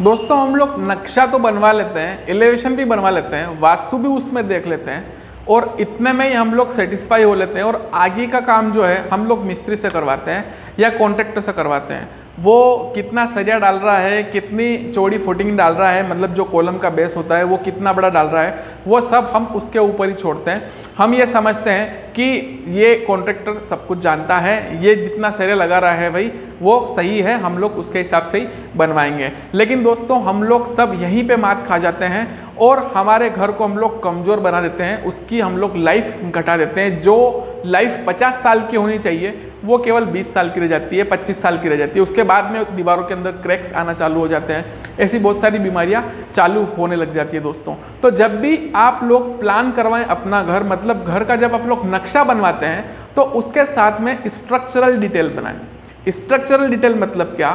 दोस्तों हम लोग नक्शा तो बनवा लेते हैं, एलिवेशन भी बनवा लेते हैं, वास्तु भी उसमें देख लेते हैं और इतने में ही हम लोग सेटिस्फाई हो लेते हैं और आगे का काम जो है हम लोग मिस्त्री से करवाते हैं या कॉन्ट्रैक्टर से करवाते हैं। वो कितना सरिया डाल रहा है, कितनी चौड़ी फुटिंग डाल रहा है, मतलब जो कॉलम का बेस होता है वो कितना बड़ा डाल रहा है, वो सब हम उसके ऊपर ही छोड़ते हैं। हम ये समझते हैं कि ये कॉन्ट्रैक्टर सब कुछ जानता है, ये जितना सरिया लगा रहा है भाई वो सही है, हम लोग उसके हिसाब से ही बनवाएंगे। लेकिन दोस्तों हम लोग सब यहीं पे मात खा जाते हैं और हमारे घर को हम लोग कमज़ोर बना देते हैं, उसकी हम लोग लाइफ घटा देते हैं। जो लाइफ 50 साल की होनी चाहिए वो केवल 20 साल की रह जाती है, 25 साल की रह जाती है। उसके बाद में दीवारों के अंदर क्रैक्स आना चालू हो जाते हैं, ऐसी बहुत सारी बीमारियां चालू होने लग जाती है दोस्तों। तो जब भी आप लोग प्लान करवाएं अपना घर, मतलब घर का जब आप लोग नक्शा बनवाते हैं तो उसके साथ में स्ट्रक्चरल डिटेल बनाएं। स्ट्रक्चरल डिटेल मतलब क्या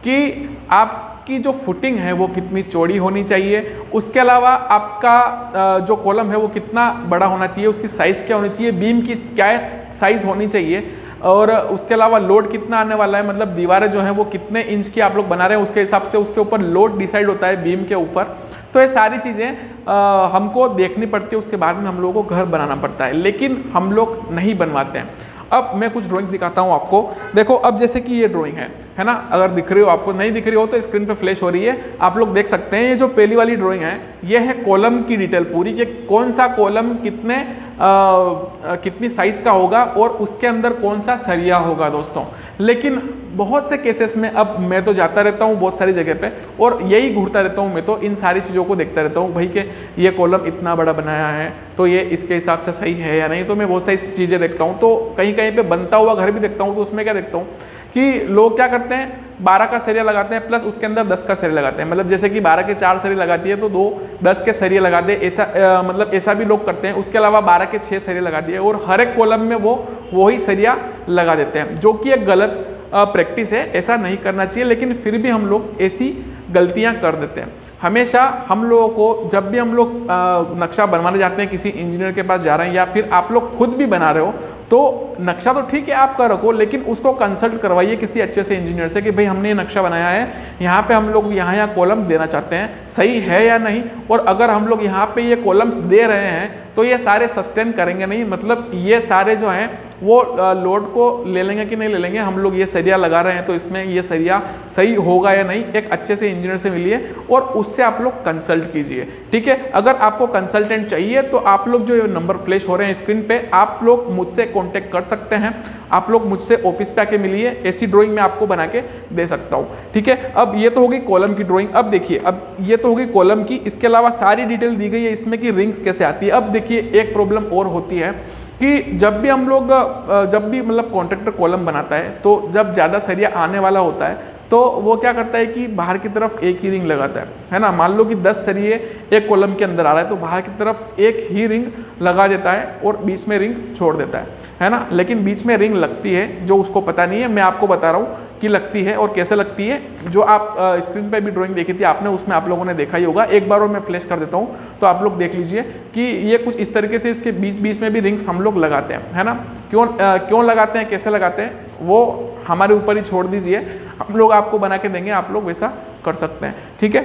कि आपकी जो फुटिंग है वो कितनी चौड़ी होनी चाहिए, उसके अलावा आपका जो कॉलम है वो कितना बड़ा होना चाहिए, उसकी साइज़ क्या होनी चाहिए, बीम की क्या साइज़ होनी चाहिए और उसके अलावा लोड कितना आने वाला है, मतलब दीवारें जो हैं वो कितने इंच की आप लोग बना रहे हैं उसके हिसाब से उसके ऊपर लोड डिसाइड होता है बीम के ऊपर। तो ये सारी चीज़ें हमको देखनी पड़ती है, उसके बाद में हम लोगों को घर बनाना पड़ता है, लेकिन हम लोग नहीं बनवाते हैं। अब मैं कुछ ड्राइंग दिखाता हूँ आपको। देखो अब जैसे कि ये ड्राइंग है ना, अगर दिख रही हो आपको, नहीं दिख रही हो तो स्क्रीन पे फ्लैश हो रही है, आप लोग देख सकते हैं। ये जो पहली वाली ड्राइंग है ये है कॉलम की डिटेल पूरी, कि कौन सा कॉलम कितनी साइज का होगा और उसके अंदर कौन सा सरिया होगा दोस्तों। लेकिन बहुत से केसेस में अब मैं तो जाता रहता हूँ बहुत सारी जगह पे और यही घूरता रहता हूँ, मैं तो इन सारी चीज़ों को देखता रहता हूँ भाई कि ये कॉलम इतना बड़ा बनाया है तो ये इसके हिसाब से सही है या नहीं। तो मैं बहुत सारी चीज़ें देखता हूँ, तो कहीं कहीं पे बनता हुआ घर भी देखता हूँ। तो उसमें क्या देखता हूँ कि लोग क्या करते हैं, 12 का सरिया लगाते हैं प्लस उसके अंदर 10 का सरिया लगाते हैं, मतलब जैसे कि 12 के 4 सरिया लगाती है तो 10 के सरिया लगा दे, ऐसा मतलब ऐसा भी लोग करते हैं। उसके अलावा 12 के 6 सरिया लगा दिए और हर एक कॉलम में वो वही सरिया लगा देते हैं, जो कि एक गलत प्रैक्टिस है, ऐसा नहीं करना चाहिए। लेकिन फिर भी हम लोग ऐसी गलतियां कर देते हैं। हमेशा हम लोगों को जब भी हम लोग नक्शा बनवाने जाते हैं, किसी इंजीनियर के पास जा रहे हैं या फिर आप लोग खुद भी बना रहे हो, तो नक्शा तो ठीक है आपका रखो, लेकिन उसको कंसल्ट करवाइए किसी अच्छे से इंजीनियर से कि भाई हमने ये नक्शा बनाया है, यहाँ पे हम लोग यहाँ कॉलम देना चाहते हैं, सही है या नहीं। और अगर हम लोग यहाँ पे ये कॉलम्स दे रहे हैं तो ये सारे सस्टेन करेंगे नहीं, मतलब ये सारे जो हैं वो लोड को ले लेंगे कि नहीं ले लेंगे। हम लोग ये सरिया लगा रहे हैं तो इसमें ये सरिया सही होगा या नहीं, एक अच्छे से इंजीनियर से मिलिए और उससे आप लोग कंसल्ट कीजिए, ठीक है। अगर आपको कंसल्टेंट चाहिए तो आप लोग जो नंबर फ्लैश हो रहे हैं स्क्रीन पे, आप लोग मुझसे कांटेक्ट कर सकते हैं, आप लोग मुझसे ऑफिस पे आके मिलिए, ऐसी ड्राइंग मैं आपको बना के दे सकता हूँ, ठीक है। अब ये तो होगी कॉलम की ड्राइंग। अब देखिए, अब ये तो होगी कॉलम की, इसके अलावा सारी डिटेल दी गई है इसमें कि रिंग्स कैसे आती है। अब देखिए एक प्रॉब्लम और होती है कि जब भी हम लोग मतलब कॉन्ट्रैक्टर कॉलम बनाता है तो जब ज़्यादा सरिया आने वाला होता है तो वो क्या करता है कि बाहर की तरफ एक ही रिंग लगाता है ना। मान लो कि 10 सरिये एक कॉलम के अंदर आ रहा है तो बाहर की तरफ एक ही रिंग लगा देता है और बीच में रिंग छोड़ देता है ना। लेकिन बीच में रिंग लगती है, जो उसको पता नहीं है, मैं आपको बता रहा हूँ कि लगती है और कैसे लगती है। जो आप स्क्रीन पे भी ड्राइंग देखी थी आपने, उसमें आप लोगों ने देखा ही होगा। एक बार और मैं फ्लैश कर देता हूँ तो आप लोग देख लीजिए कि ये कुछ इस तरीके से इसके बीच बीच में भी रिंग्स हम लोग लगाते हैं, है ना। क्यों लगाते हैं, कैसे लगाते हैं, वो हमारे ऊपर ही छोड़ दीजिए, हम लोग आपको बना के देंगे, आप लोग वैसा कर सकते हैं, ठीक है।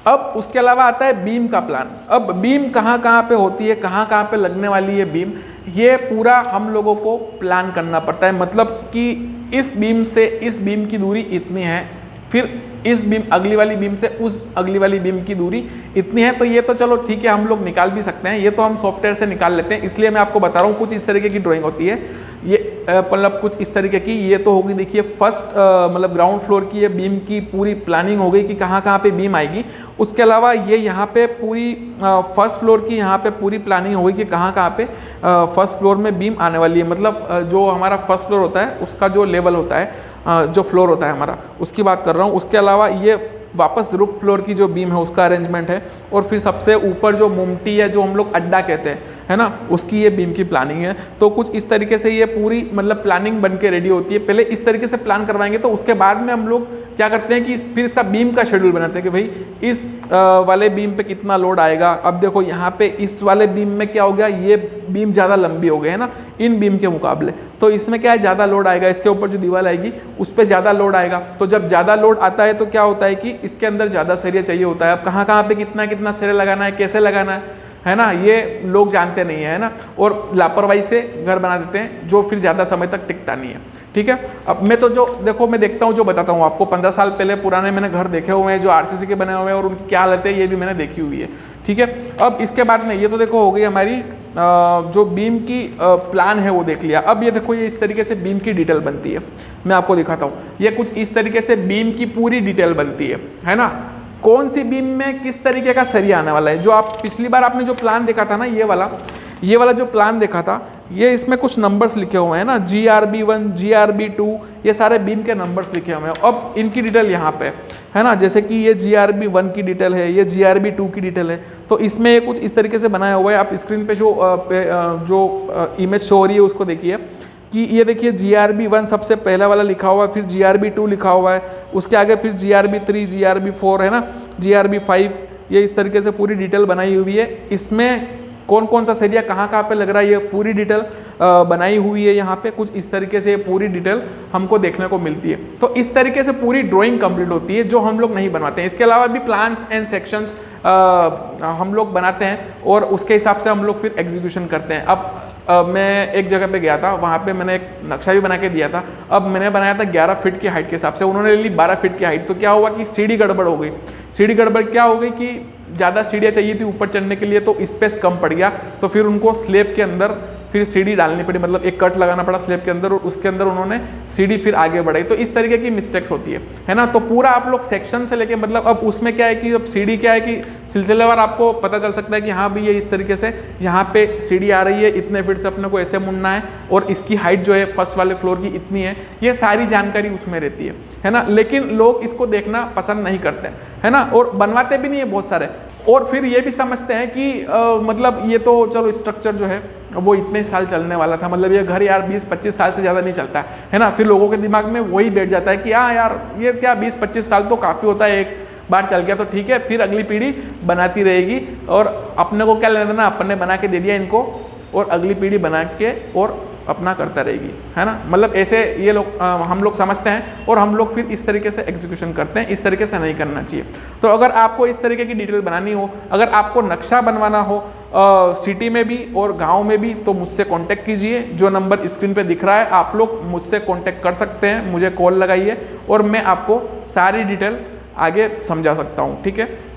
अब उसके अलावा आता है बीम का प्लान। अब बीम कहाँ कहाँ पे होती है, कहाँ कहाँ पे लगने वाली है बीम, ये पूरा हम लोगों को प्लान करना पड़ता है। मतलब कि इस बीम से इस बीम की दूरी इतनी है, फिर इस बीम अगली वाली बीम से उस अगली वाली बीम की दूरी इतनी है। तो ये तो चलो ठीक है, हम लोग निकाल भी सकते हैं, ये तो हम सॉफ्टवेयर से निकाल लेते हैं। इसलिए मैं आपको बता रहा हूँ कुछ इस तरीके की ड्राइंग होती है, ये मतलब कुछ इस तरीके की। ये तो होगी देखिए फर्स्ट मतलब ग्राउंड फ्लोर की ये बीम की पूरी प्लानिंग हो गई कि कहाँ कहाँ पे बीम आएगी। उसके अलावा ये यहाँ पे पूरी फर्स्ट फ्लोर की यहाँ पे पूरी प्लानिंग हो गई कि कहाँ कहाँ पे फर्स्ट फ्लोर में बीम आने वाली है। मतलब जो हमारा फर्स्ट फ्लोर होता है उसका जो लेवल होता है, जो फ्लोर होता है हमारा, उसकी बात कर रहा हूँ। उसके अलावा ये वापस रूफ फ्लोर की जो बीम है उसका अरेंजमेंट है। और फिर सबसे ऊपर जो मुमटी है, जो हम लोग अड्डा कहते हैं, है ना, उसकी ये बीम की प्लानिंग है। तो कुछ इस तरीके से ये पूरी मतलब प्लानिंग बन के रेडी होती है। पहले इस तरीके से प्लान करवाएंगे, तो उसके बाद में हम लोग क्या करते हैं कि फिर इसका बीम का शेड्यूल बनाते हैं कि भाई इस वाले बीम पे कितना लोड आएगा। अब देखो यहाँ पे इस वाले बीम में क्या हो गया, ये बीम ज़्यादा लंबी हो गई है ना इन बीम के मुकाबले, तो इसमें क्या है ज़्यादा लोड आएगा, इसके ऊपर जो दीवार आएगी उस पर ज़्यादा लोड आएगा। तो जब ज़्यादा लोड आता है तो क्या होता है कि इसके अंदर ज़्यादा सरिया चाहिए होता है। अब कहाँ कहाँ पे कितना कितना सरिया लगाना है, कैसे लगाना है ना, ये लोग जानते नहीं है ना, और लापरवाही से घर बना देते हैं जो फिर ज़्यादा समय तक टिकता नहीं है। ठीक है, अब मैं तो जो देखो मैं देखता हूँ, जो बताता हूँ आपको, 15 साल पहले पुराने मैंने घर देखे हुए हैं जो आरसीसी के बने हुए हैं और उनकी क्या हालत है ये भी मैंने देखी हुई है। ठीक है, अब इसके बाद में ये तो देखो हो गई हमारी जो बीम की प्लान है वो देख लिया। अब ये देखो ये इस तरीके से बीम की डिटेल बनती है, मैं आपको दिखाता हूँ। ये कुछ इस तरीके से बीम की पूरी डिटेल बनती है ना, कौन सी बीम में किस तरीके का सरिया आने वाला है। जो आप पिछली बार आपने जो प्लान देखा था ना, ये वाला जो प्लान देखा था, ये इसमें कुछ नंबर्स लिखे हुए हैं ना, GRB1 GRB2, ये सारे बीम के नंबर्स लिखे हुए हैं। अब इनकी डिटेल यहाँ पे है ना, जैसे कि ये GRB1 की डिटेल है, ये GRB2 की डिटेल है। तो इसमें ये कुछ इस तरीके से बनाया हुआ है। आप स्क्रीन पे जो इमेज शो हो रही है उसको देखिए कि ये देखिए GRB1 सबसे पहला वाला लिखा हुआ है, फिर GRB2 लिखा हुआ है, उसके आगे फिर GRB3 GRB4 है ना, GRB5, ये इस तरीके से पूरी डिटेल बनाई हुई है। इसमें कौन कौन सा सरिया कहाँ कहाँ पे लग रहा है ये पूरी डिटेल बनाई हुई है। यहाँ पे कुछ इस तरीके से पूरी डिटेल हमको देखने को मिलती है। तो इस तरीके से पूरी ड्राइंग कंप्लीट होती है जो हम लोग नहीं बनवाते हैं। इसके अलावा भी प्लान्स एंड सेक्शंस हम लोग बनाते हैं और उसके हिसाब से हम लोग फिर एग्जीक्यूशन करते हैं। अब मैं एक जगह पे गया था, वहाँ पे मैंने एक नक्शा भी बना के दिया था। अब मैंने बनाया था 11 फीट की हाइट के हिसाब से, उन्होंने ले ली 12 फीट की हाइट। तो क्या हुआ कि सीढ़ी गड़बड़ हो गई। सीढ़ी गड़बड़ क्या हो गई कि ज़्यादा सीढ़ियाँ चाहिए थी ऊपर चढ़ने के लिए, तो स्पेस कम पड़ गया। तो फिर उनको स्लैब के अंदर फिर सीढ़ी डालनी पड़ी, मतलब एक कट लगाना पड़ा स्लैब के अंदर और उसके अंदर उन्होंने सीढ़ी फिर आगे बढ़ाई। तो इस तरीके की मिस्टेक्स होती है ना। तो पूरा आप लोग सेक्शन से लेके मतलब अब उसमें क्या है कि अब सीढ़ी क्या है कि सिलसिलेवार आपको पता चल सकता है कि हाँ भाई ये इस तरीके से यहाँ पे सीढ़ी आ रही है, इतने फीट से अपने को ऐसे मुड़ना है और इसकी हाइट जो है फर्स्ट वाले फ्लोर की इतनी है। ये सारी जानकारी उसमें रहती है ना। लेकिन लोग इसको देखना पसंद नहीं करते है ना, और बनवाते भी नहीं है बहुत सारे। और फिर ये भी समझते हैं कि मतलब ये तो चलो स्ट्रक्चर जो है वो इतने साल चलने वाला था, मतलब ये घर यार 20-25 साल से ज़्यादा नहीं चलता है ना। फिर लोगों के दिमाग में वही बैठ जाता है कि हाँ यार ये क्या 20-25 साल तो काफ़ी होता है, एक बार चल गया तो ठीक है, फिर अगली पीढ़ी बनाती रहेगी और अपने को क्या लेना देना, अपने बना के दे दिया इनको और अगली पीढ़ी बना के और अपना करता रहेगी है ना। मतलब ऐसे ये लोग हम लोग समझते हैं और हम लोग फिर इस तरीके से एग्जीक्यूशन करते हैं। इस तरीके से नहीं करना चाहिए। तो अगर आपको इस तरीके की डिटेल बनानी हो, अगर आपको नक्शा बनवाना हो सिटी में भी और गांव में भी, तो मुझसे कांटेक्ट कीजिए। जो नंबर स्क्रीन पे दिख रहा है आप लोग मुझसे कांटेक्ट कर सकते हैं, मुझे कॉल लगाइए और मैं आपको सारी डिटेल आगे समझा सकता हूँ। ठीक है।